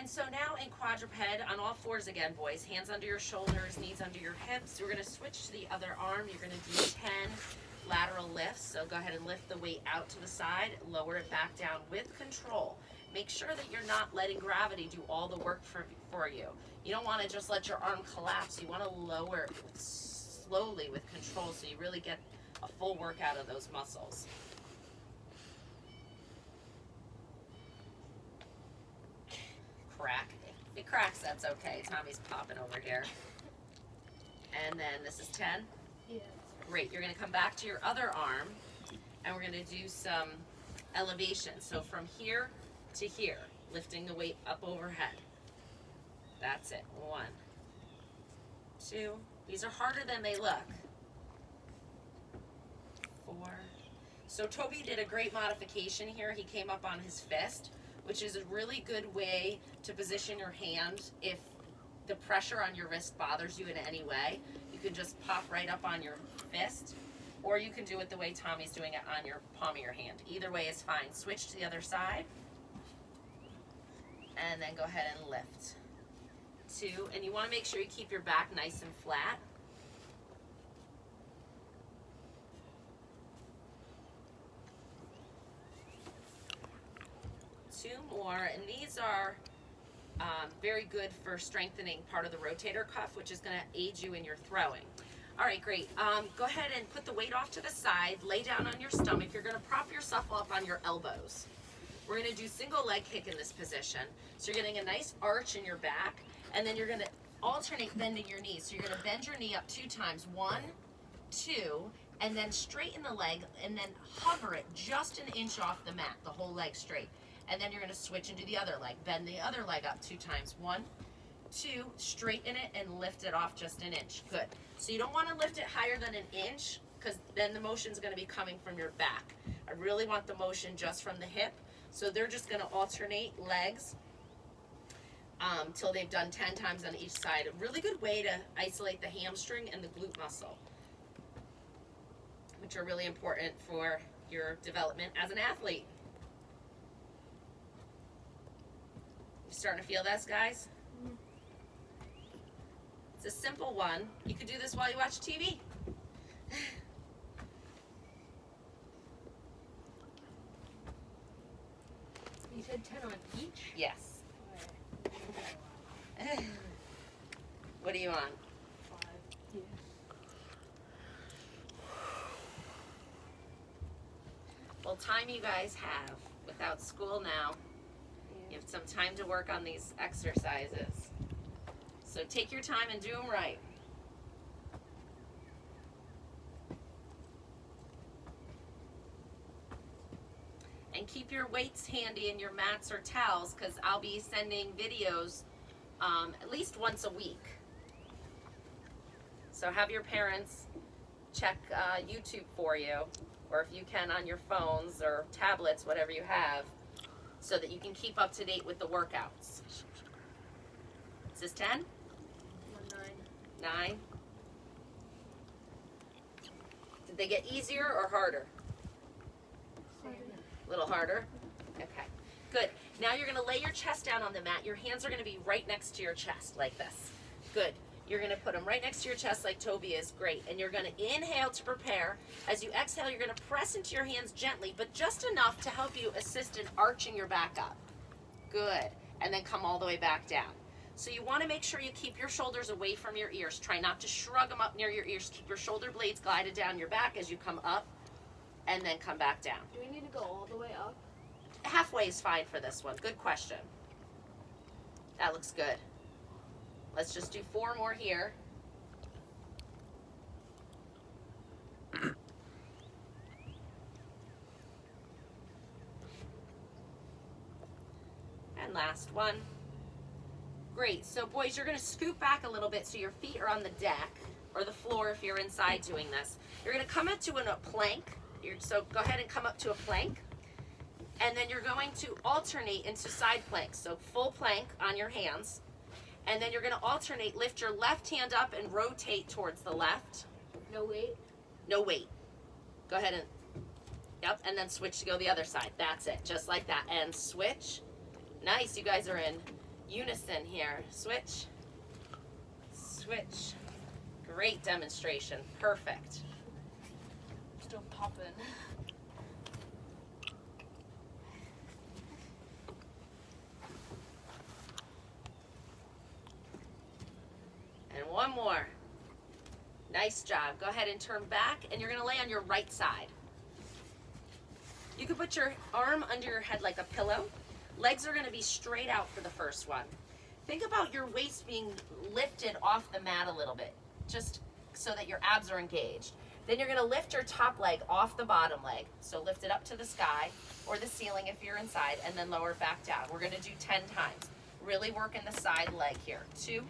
And so now in quadruped, on all fours again, boys, hands under your shoulders, knees under your hips. We're gonna switch to the other arm. You're gonna do 10 lateral lifts. So go ahead and lift the weight out to the side, lower it back down with control. Make sure that you're not letting gravity do all the work for you. You don't wanna just let your arm collapse. You wanna lower it slowly with control so you really get a full workout of those muscles. Crack. If it cracks, that's okay. Tommy's popping over here. And then this is 10. Yeah. Great. You're going to come back to your other arm, and we're going to do some elevation. So from here to here, lifting the weight up overhead. That's it. 1, 2. These are harder than they look. 4. So Toby did a great modification here. He came up on his fist, which is a really good way to position your hand if the pressure on your wrist bothers you in any way. You can just pop right up on your fist, or you can do it the way Tommy's doing it on your palm of your hand. Either way is fine. Switch to the other side, and then go ahead and lift. 2, and you want to make sure you keep your back nice and flat. 2 more, and these are very good for strengthening part of the rotator cuff, which is going to aid you in your throwing. All right, great. Go ahead and put the weight off to the side, lay down on your stomach. You're going to prop yourself up on your elbows. We're going to do single leg kick in this position. So you're getting a nice arch in your back, and then you're going to alternate bending your knees. So you're going to bend your knee up 2 times, 1, 2, and then straighten the leg, and then hover it just an inch off the mat, the whole leg straight. And then you're going to switch into the other leg. Bend the other leg up 2 times. 1, 2, straighten it and lift it off just an inch. Good. So you don't want to lift it higher than an inch, because then the motion's going to be coming from your back. I really want the motion just from the hip. So they're just going to alternate legs till they've done 10 times on each side. A really good way to isolate the hamstring and the glute muscle, which are really important for your development as an athlete. You starting to feel this, guys? It's a simple one. You could do this while you watch TV. You said 10 on each? Yes. What are you on? 5. Yeah. Well, time you guys have without school now. You have some time to work on these exercises. So take your time and do them right. And keep your weights handy and your mats or towels, because I'll be sending videos at least once a week. So have your parents check YouTube for you, or if you can on your phones or tablets, whatever you have, so that you can keep up to date with the workouts. Is this 10? 9. 9? Did they get easier or harder? A little harder? Okay, good. Now you're going to lay your chest down on the mat. Your hands are going to be right next to your chest like this. Good. You're going to put them right next to your chest like Toby is. Great. And you're going to inhale to prepare. As you exhale, you're going to press into your hands gently, but just enough to help you assist in arching your back up. Good. And then come all the way back down. So you want to make sure you keep your shoulders away from your ears. Try not to shrug them up near your ears. Keep your shoulder blades glided down your back as you come up and then come back down. Do we need to go all the way up? Halfway is fine for this one. Good question. That looks good. Let's just do 4 more here. And last one. Great. So boys, you're going to scoot back a little bit so your feet are on the deck or the floor if you're inside doing this. You're going to come up to a plank. So go ahead and come up to a plank. And then you're going to alternate into side planks. So full plank on your hands. And then you're going to alternate, lift your left hand up and rotate towards the left. No weight? No weight. Go ahead and, yep, and then switch to go the other side. That's it, just like that. And switch. Nice, you guys are in unison here. Switch. Switch. Great demonstration. Perfect. Still popping. And one more. Nice job. Go ahead and turn back, and you're gonna lay on your right side. You can put your arm under your head like a pillow. Legs are gonna be straight out for the first one. Think about your waist being lifted off the mat a little bit, just so that your abs are engaged. Then you're gonna lift your top leg off the bottom leg. So lift it up to the sky or the ceiling if you're inside, and then lower it back down. We're gonna do 10 times. Really working the side leg here. 2,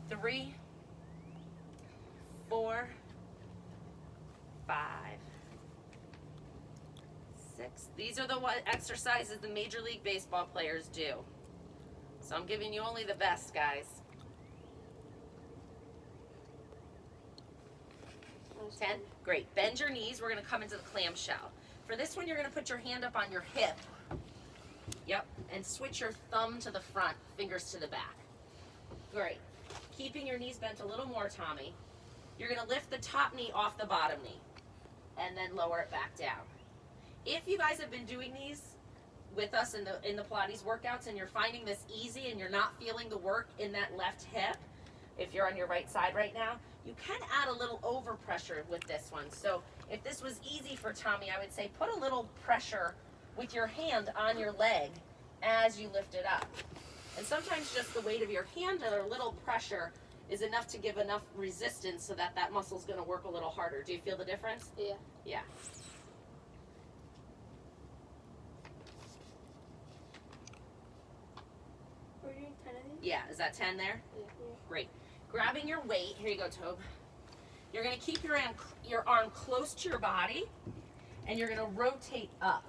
3, 4, 5, 6. These are the exercises the Major League Baseball players do. So I'm giving you only the best, guys. 10. Great. Bend your knees. We're going to come into the clamshell. For this one, you're going to put your hand up on your hip. Yep. And switch your thumb to the front, fingers to the back. Great. Keeping your knees bent a little more, Tommy. You're going to lift the top knee off the bottom knee and then lower it back down. If you guys have been doing these with us in the Pilates workouts and you're finding this easy and you're not feeling the work in that left hip, if you're on your right side right now, you can add a little overpressure with this one. So if this was easy for Tommy, I would say put a little pressure with your hand on your leg as you lift it up. And sometimes just the weight of your hand or a little pressure is enough to give enough resistance so that that muscle's going to work a little harder. Do you feel the difference? Yeah. Yeah. We're doing 10 of these? Yeah, is that 10 there? Yeah. Great. Grabbing your weight, here you go, Tobe. You're going to keep your arm close to your body, and you're going to rotate up.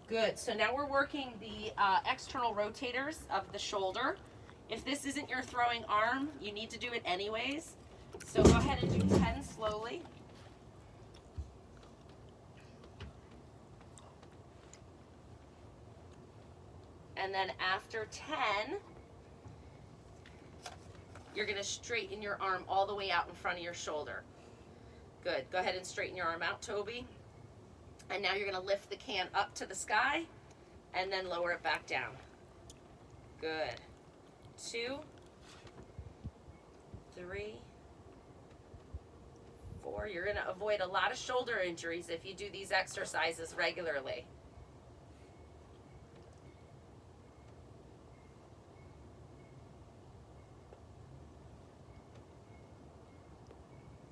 Good. So now we're working the external rotators of the shoulder. If this isn't your throwing arm, you need to do it anyways. So go ahead and do 10 slowly. And then after 10, you're going to straighten your arm all the way out in front of your shoulder. Good. Go ahead and straighten your arm out, Toby. And now you're going to lift the can up to the sky and then lower it back down. Good. 2, 3, 4. You're going to avoid a lot of shoulder injuries if you do these exercises regularly.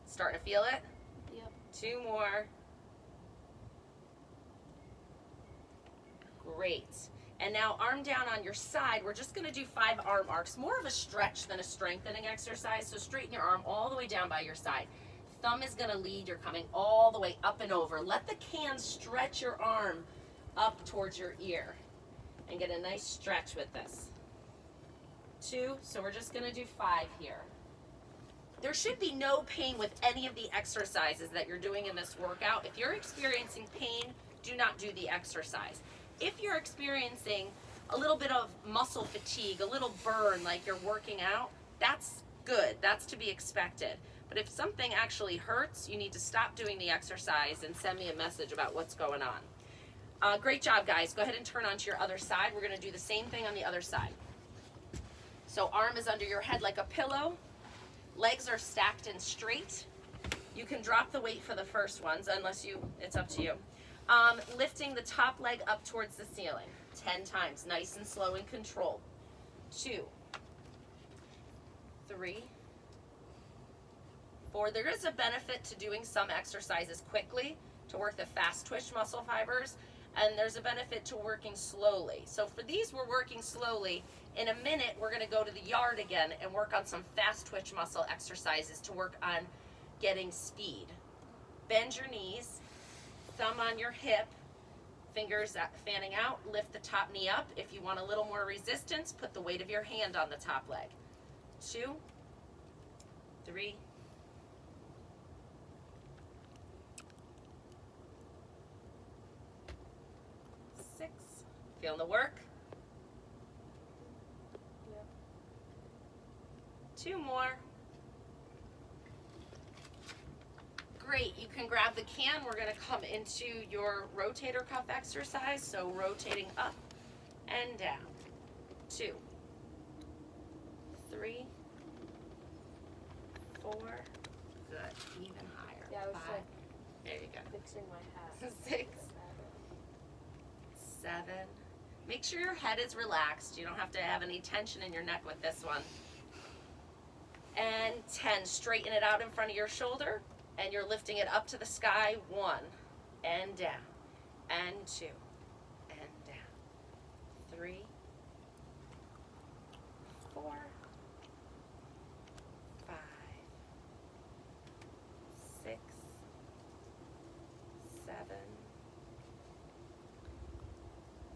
Starting to feel it? Yep. 2 more. Great. And now arm down on your side. We're just going to do 5 arm arcs. More of a stretch than a strengthening exercise. So straighten your arm all the way down by your side. Thumb is going to lead. You're coming all the way up and over. Let the can stretch your arm up towards your ear. And get a nice stretch with this. 2. So we're just going to do 5 here. There should be no pain with any of the exercises that you're doing in this workout. If you're experiencing pain, do not do the exercise. If you're experiencing a little bit of muscle fatigue, a little burn like you're working out, that's good. That's to be expected. But if something actually hurts, you need to stop doing the exercise and send me a message about what's going on. Great job, guys. Go ahead and turn onto your other side. We're going to do the same thing on the other side. So arm is under your head like a pillow. Legs are stacked and straight. You can drop the weight for the first ones, unless it's up to you. Lifting the top leg up towards the ceiling 10 times, nice and slow and controlled. 2, 3, 4. There is a benefit to doing some exercises quickly to work the fast twitch muscle fibers, and there's a benefit to working slowly. So for these, we're working slowly. In a minute, we're going to go to the yard again and work on some fast twitch muscle exercises to work on getting speed. Bend your knees, thumb on your hip, fingers fanning out, lift the top knee up. If you want a little more resistance, put the weight of your hand on the top leg. 2, 3, 6. Feeling the work? 2 more. Great, you can grab the can. We're gonna come into your rotator cuff exercise. So rotating up and down. 2, 3, 4, good, even higher. Yeah, I was 5, there you go. fixing my hat. 6, 7. Make sure your head is relaxed. You don't have to have any tension in your neck with this one. And 10, straighten it out in front of your shoulder, and you're lifting it up to the sky. 1, and down, and 2, and down. 3, 4, 5, 6, 7,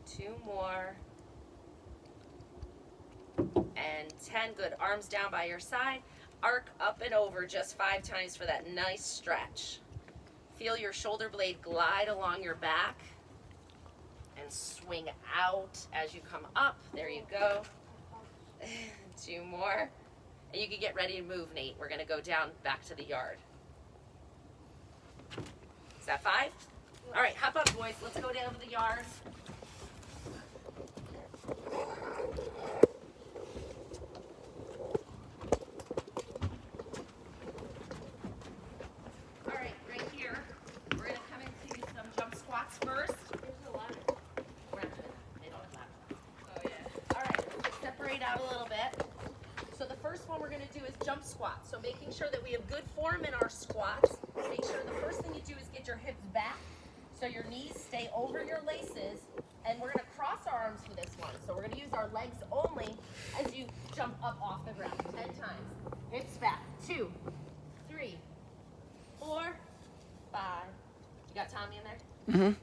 2 more, and 10. Good. Arms down by your side. Arc up and over just 5 times for that nice stretch. Feel your shoulder blade glide along your back and swing out as you come up. There you go. 2 more. And you can get ready to move, Nate. We're going to go down back to the yard. Is that 5? All right, hop up, boys. Let's go down to the yard. All right, right here, we're going to come into some jump squats first. There's a ladder. They don't have ladders. Oh yeah. All right, let's separate out a little bit. So the first one we're going to do is jump squats. So making sure that we have good form in our squats. Make sure the first thing you do is get your hips back so your knees stay over your laces. And we're going to cross our arms for this one. So we're going to use our legs only as you jump up off the ground. 10 times. Hips back. 2, 3, 4, 5. You got Tommy in there?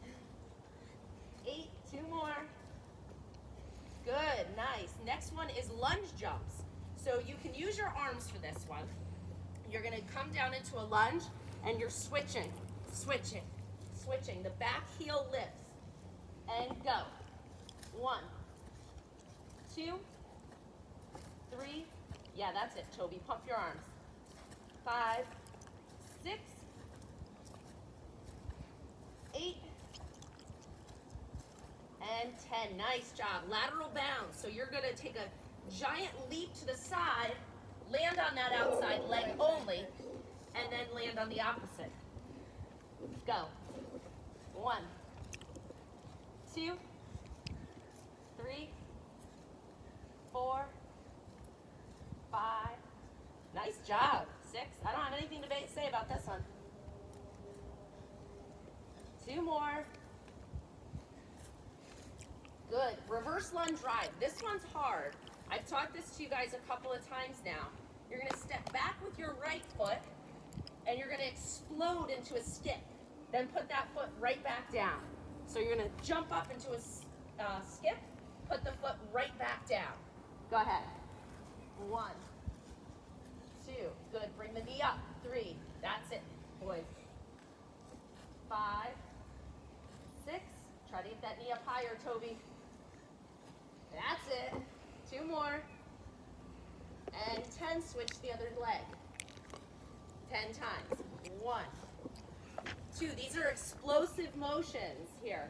8, 2 more. Good, nice. Next one is lunge jumps. So you can use your arms for this one. You're gonna come down into a lunge and you're switching, switching, switching. The back heel lifts and go. 1, 2, 3. Yeah, that's it, Toby. Pump your arms. 5, 6, 8, and 10. Nice job. Lateral bound. So you're going to take a giant leap to the side, land on that outside leg only, and then land on the opposite. Go. 1, 2, 3, 4, 5. Nice job. 6. I don't have anything to say about this one. 2 more. Good. Reverse lunge drive. This one's hard. I've taught this to you guys a couple of times now. You're going to step back with your right foot, and you're going to explode into a skip. Then put that foot right back down. So you're going to jump up into a skip, put the foot right back down. Go ahead. 1, 2. Good. Bring the knee up. 3. That's it, boys. 5, 6. Try to get that knee up higher, Toby. That's it. 2 more. And 10, switch the other leg. 10 times. 1, 2. These are explosive motions here.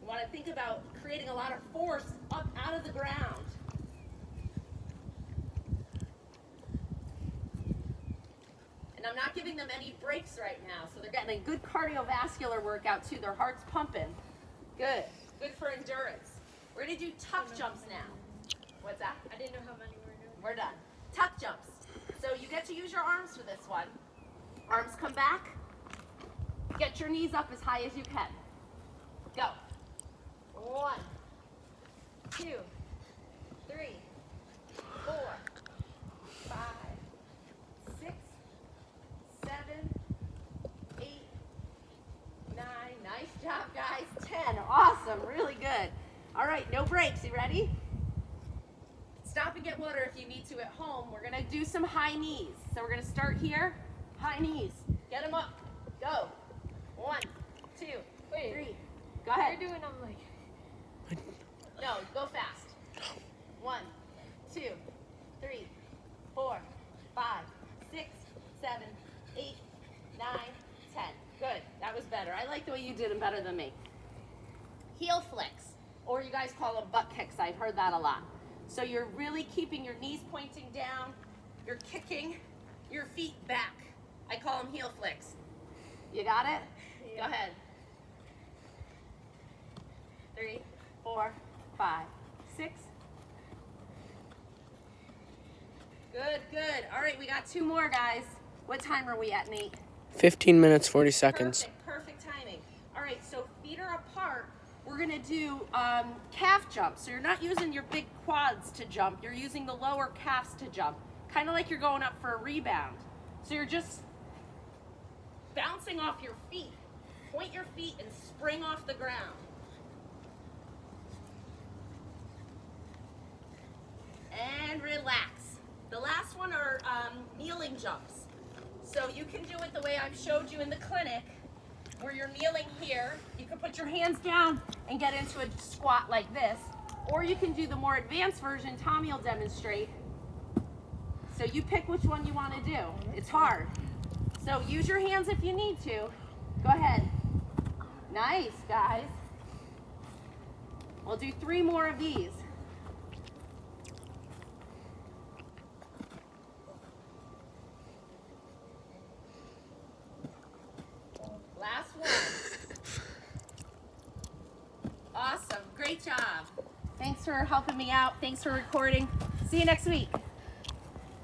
You want to think about creating a lot of force up out of the ground. And I'm not giving them any breaks right now, so they're getting a good cardiovascular workout too. Their heart's pumping. Good. Good for endurance. We're going to do tuck jumps now. What's that? I didn't know how many we were doing. We're done. Tuck jumps. So you get to use your arms for this one. Arms come back. Get your knees up as high as you can. Go. 1, 2, 3, 4, 5, 6, 7, 8, 9. Nice job, guys. 10. Awesome. Really good. All right, no breaks. You ready? Stop and get water if you need to at home. We're going to do some high knees. So we're going to start here. High knees. Get them up. Go. 1, 2, 3. Go ahead. You're doing them like. No, go fast. 1, 2, 3, 4, way you did them better than me. Heel flicks, or you guys call them butt kicks. I've heard that a lot. So you're really keeping your knees pointing down. You're kicking your feet back. I call them heel flicks. You got it? Yeah. Go ahead. 3, 4, 5, 6. Good, good. All right, we got 2 more, guys. What time are we at, Nate? 15 minutes, 40 seconds. Perfect timing. All right, so feet are apart. We're gonna do calf jumps. So you're not using your big quads to jump. You're using the lower calves to jump. Kind of like you're going up for a rebound. So you're just bouncing off your feet. Point your feet and spring off the ground. And relax. The last one are kneeling jumps. So you can do it the way I've showed you in the clinic, where you're kneeling here. You can put your hands down and get into a squat like this. Or you can do the more advanced version Tommy will demonstrate. So you pick which one you want to do. It's hard. So use your hands if you need to. Go ahead. Nice, guys. We'll do 3 more of these. Last one. Awesome. Great job. Thanks for helping me out. Thanks for recording. See you next week.